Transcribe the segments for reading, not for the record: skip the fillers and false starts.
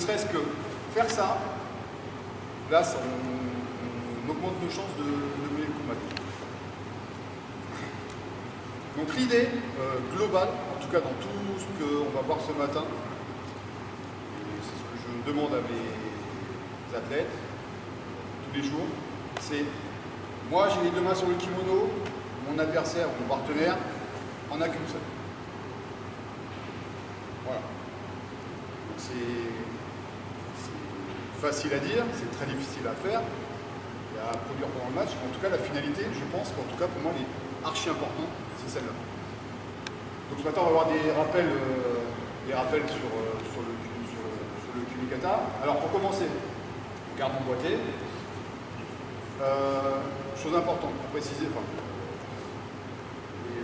serait-ce que faire ça, là, on augmente nos chances de mener le combat. Donc l'idée globale, en tout cas dans tout ce qu'on va voir ce matin, c'est ce que je demande à mes athlètes tous les jours, c'est moi j'ai les deux mains sur le kimono, mon adversaire, mon partenaire, en a qu'une seule. Voilà. C'est facile à dire, c'est très difficile à faire, et à produire pendant le match, mais en tout cas la finalité, je pense qu'en tout cas pour moi elle est archi importante, c'est celle-là. Donc ce matin on va avoir des rappels sur le Kumikata. Alors pour commencer, garde emboîté. Chose importante pour préciser, enfin,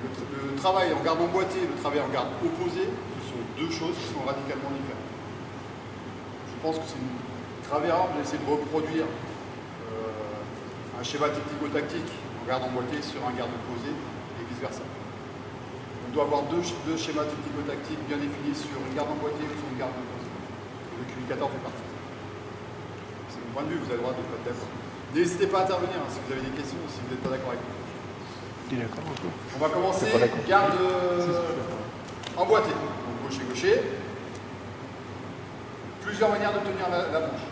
le travail en garde emboîté et le travail en garde opposé, ce sont deux choses qui sont radicalement différentes. Je pense que c'est très rare d'essayer de reproduire un schéma technico-tactique en garde emboîté sur un garde opposé et vice-versa. On doit avoir deux schémas technico-tactiques bien définis sur une garde emboîtée ou sur une garde opposée. Le Kumikata en fait partie. C'est mon point de vue, vous avez le droit de ne pas être d'accord. N'hésitez pas à intervenir hein, si vous avez des questions ou si vous n'êtes pas d'accord avec moi. On va commencer, garde emboîtée. Donc gaucher. Plusieurs manières de tenir la manche.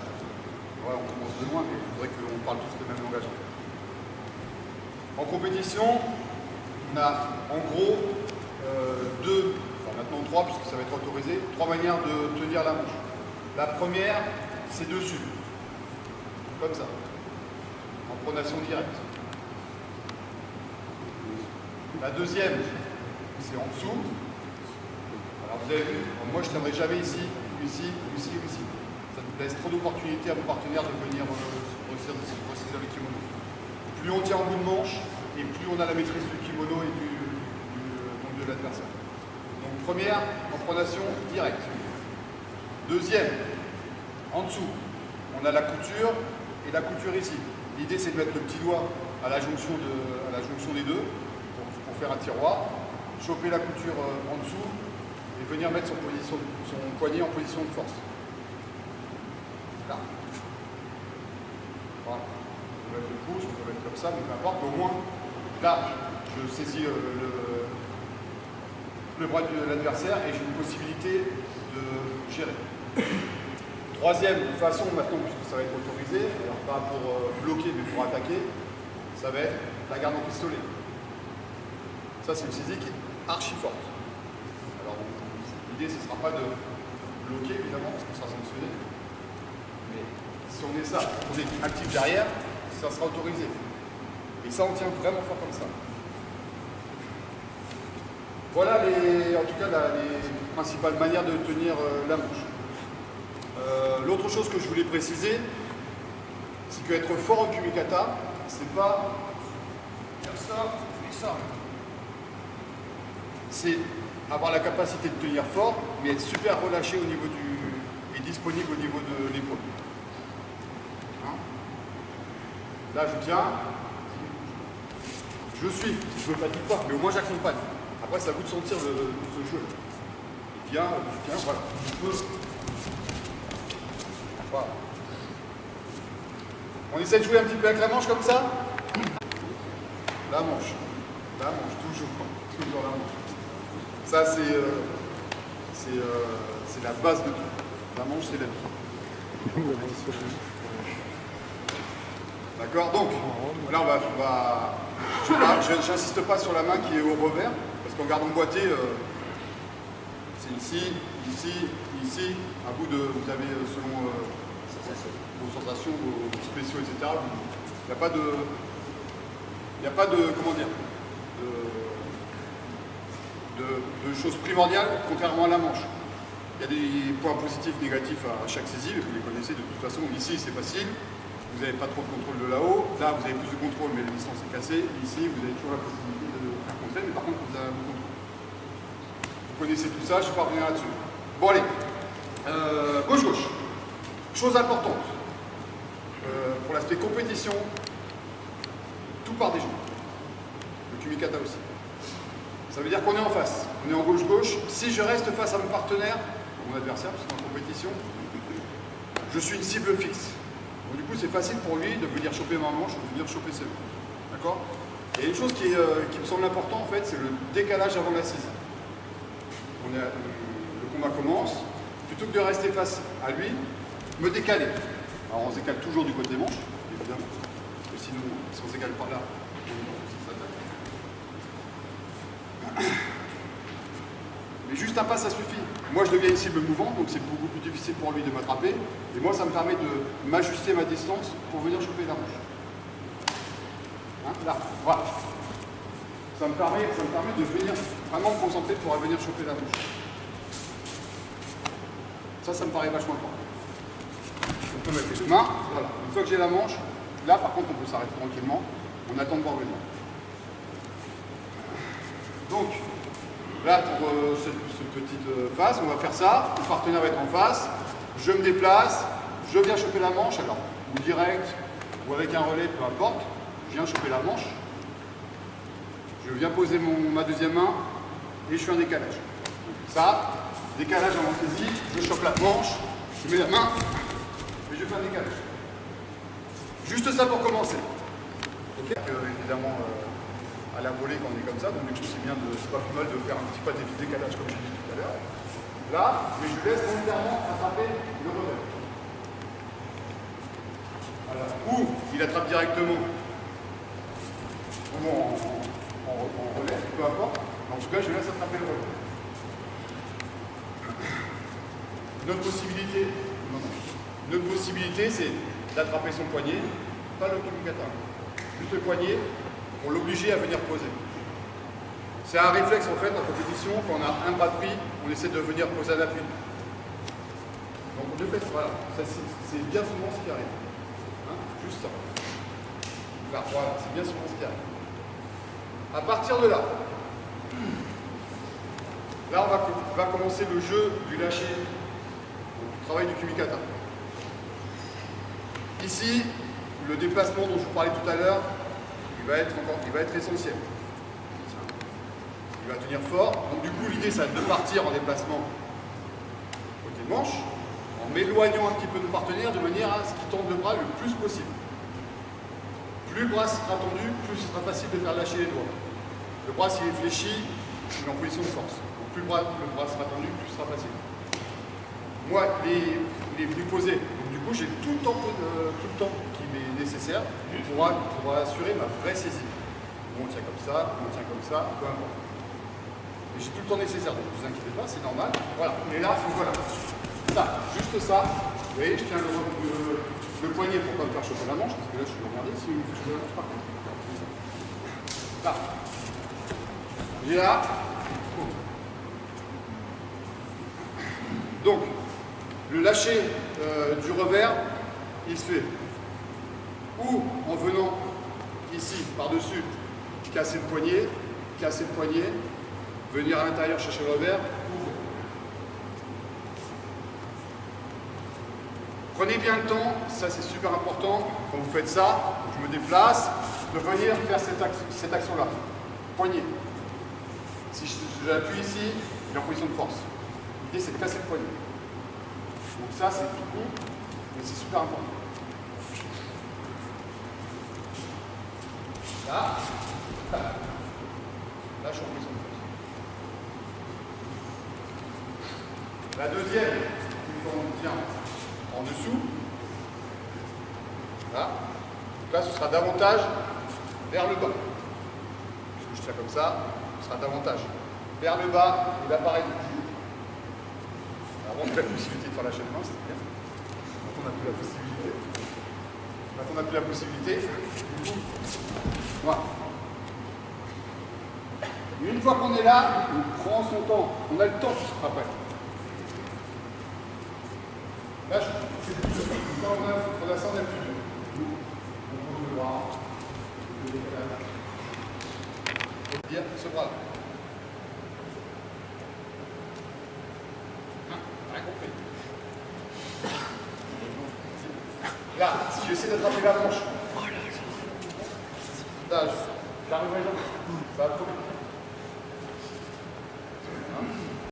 Voilà, on commence de loin, mais il faudrait qu'on parle tous le même langage en fait. En compétition, on a en gros maintenant trois, puisque ça va être autorisé, trois manières de tenir la manche. La première, c'est dessus. Comme ça. En pronation directe. La deuxième, c'est en dessous. Alors vous avez vu, moi je ne tiendrai jamais ici, ici. Ça nous laisse trop d'opportunités à nos partenaires de venir ressaisir le kimono. Plus on tient en bout de manche, et plus on a la maîtrise du kimono et de l'adversaire. Donc première, en pronation directe. Deuxième, en dessous, on a la couture et la couture ici. L'idée c'est de mettre le petit doigt à la jonction des deux pour faire un tiroir, choper la couture en dessous et venir mettre son poignet en position de force. Là. Voilà. On peut mettre le pouce, on peut mettre comme ça, mais peu importe, au moins là je saisis le bras de l'adversaire et j'ai une possibilité de gérer. Troisième façon, maintenant, puisque ça va être autorisé, alors pas pour bloquer, mais pour attaquer, ça va être la garde en pistolet. Ça, c'est une saisie qui est archi forte. Alors, l'idée, ce ne sera pas de bloquer, évidemment, parce qu'on sera sanctionné. Mais si on est ça, on est actif derrière, ça sera autorisé. Et ça, on tient vraiment fort comme ça. Voilà, en tout cas, les principales manières de tenir la manche. L'autre chose que je voulais préciser, c'est qu'être fort au Kumikata, c'est pas faire ça et ça. C'est avoir la capacité de tenir fort, mais être super relâché au niveau et disponible au niveau de l'épaule. Hein? Là, je tiens, je suis, je ne me fatigue pas, mais au moins j'accompagne. Après, c'est à vous de sentir ce jeu. Je tiens, voilà. Voilà. On essaie de jouer un petit peu avec la manche comme ça. La manche, toujours la manche. Ça, c'est la base de tout. La manche, c'est la vie. D'accord. Donc, là, j'insiste pas sur la main qui est au revers, parce qu'en garde emboîté, c'est ici, à bout de, vous avez selon vos sensations, vos spéciaux, etc. Il n'y a pas de, comment dire, de choses primordiales, contrairement à la manche. Il y a des points positifs, négatifs à chaque saisie, mais vous les connaissez de toute façon. Ici, c'est facile, vous n'avez pas trop de contrôle de là-haut. Là, vous avez plus de contrôle, mais la distance est cassée. Ici, vous avez toujours la possibilité de faire contrer, mais par contre, vous avez un contrôle. Vous connaissez tout ça, je ne vais pas revenir là-dessus. Bon, allez. Gauche-gauche. Chose importante. Pour l'aspect compétition, tout part des jambes. Le Kumikata aussi. Ça veut dire qu'on est en face. On est en gauche-gauche. Si je reste face à mon partenaire, mon adversaire, parce qu'on est en compétition, je suis une cible fixe. Donc, du coup, c'est facile pour lui de venir choper ma manche ou de venir choper ses mains. D'accord? Et une chose qui me semble importante, en fait, c'est le décalage avant l'assise. Le combat commence. Plutôt que de rester face à lui, me décaler. Alors, on se décale toujours du côté des manches, évidemment. Parce que sinon, si on se décale par là, mais juste un pas, ça suffit. Moi, je deviens une cible mouvante, donc c'est beaucoup plus difficile pour lui de m'attraper. Et moi, ça me permet de m'ajuster ma distance pour venir choper la manche. Hein, là, voilà. Ça me permet de venir vraiment me concentrer pour venir choper la manche. Ça me paraît vachement important. On peut mettre les deux mains, voilà. Une fois que j'ai la manche, là, par contre, on peut s'arrêter tranquillement. On attend de voir venir. Donc, là, pour cette petite phase, on va faire ça. Le partenaire va être en face. Je me déplace. Je viens choper la manche, alors, ou direct, ou avec un relais, peu importe. Je viens choper la manche. Je viens poser ma deuxième main et je fais un décalage. Ça, décalage avant saisie, je chope la manche, je mets la main et je fais un décalage. Juste ça pour commencer. Okay. Évidemment, à la volée quand on est comme ça, donc du coup c'est pas plus mal de faire un petit pas de décalage comme je l'ai dit tout à l'heure. Là, mais je laisse volontairement attraper le revers. Voilà. Ou il attrape directement ou en relais, peu importe. En tout cas, je laisse attraper le relais. Une autre possibilité, c'est d'attraper son poignet, pas le kumikata, juste le poignet, pour l'obliger à venir poser. C'est un réflexe en fait en compétition, quand on a un bras de pris, on essaie de venir poser à l'appui. Donc on le fait, voilà, c'est bien souvent ce qui arrive. Hein, juste ça. Là, voilà, c'est bien souvent ce qui arrive. À partir de là, on va commencer le jeu du lâcher, du travail du kumikata. Ici, le déplacement dont je vous parlais tout à l'heure, il va être essentiel. Il va tenir fort. Donc du coup, l'idée, c'est de partir en déplacement côté manche, en m'éloignant un petit peu de mon partenaire de manière à ce qu'il tende le bras le plus possible. Plus le bras sera tendu, plus ce sera facile de faire lâcher les doigts. Le bras, s'il est fléchi, il est en position de force. Donc plus le bras sera tendu, plus ce sera facile. Moi, il est venu poser. Donc du coup, j'ai tout le temps qui m'est nécessaire pour assurer ma vraie saisie. On tient comme ça, peu importe. Mais j'ai tout le temps nécessaire, donc ne vous inquiétez pas, c'est normal. Voilà, on est là, donc voilà. Ça, juste ça. Vous voyez, je tiens le poignet pour ne pas me faire choper la manche, parce que là, je suis emmerdé si vous faites la manche par contre. Là. J'ai là. Donc, le lâcher du revers, il se fait ou en venant ici, par-dessus, casser le poignet, venir à l'intérieur chercher le revers, ouvrir. Prenez bien le temps, ça c'est super important, quand vous faites ça, je me déplace, de venir faire cette action-là. Poignet. Si j'appuie ici, il est en position de force. L'idée c'est de casser le poignet. Donc ça c'est tout court, mais c'est super important. Là, je suis en position de force. La deuxième, une fois on tient en dessous, là, donc là ce sera davantage vers le bas. Puisque je tiens comme ça, ce sera davantage vers le bas et l'appareil du cul. Avant, on a la possibilité de faire la chaîne main, c'était bien. Maintenant, on n'a plus la possibilité. Maintenant, on n'a plus la possibilité. Voilà. Une fois qu'on est là, on prend son temps. On a le temps après. Là, on a ça, on a plus. On pose le bras. On dire ce bras-là. Rien compris. Là, si j'essaie d'attraper la manche. Là, j'arrive à ça va trop vite.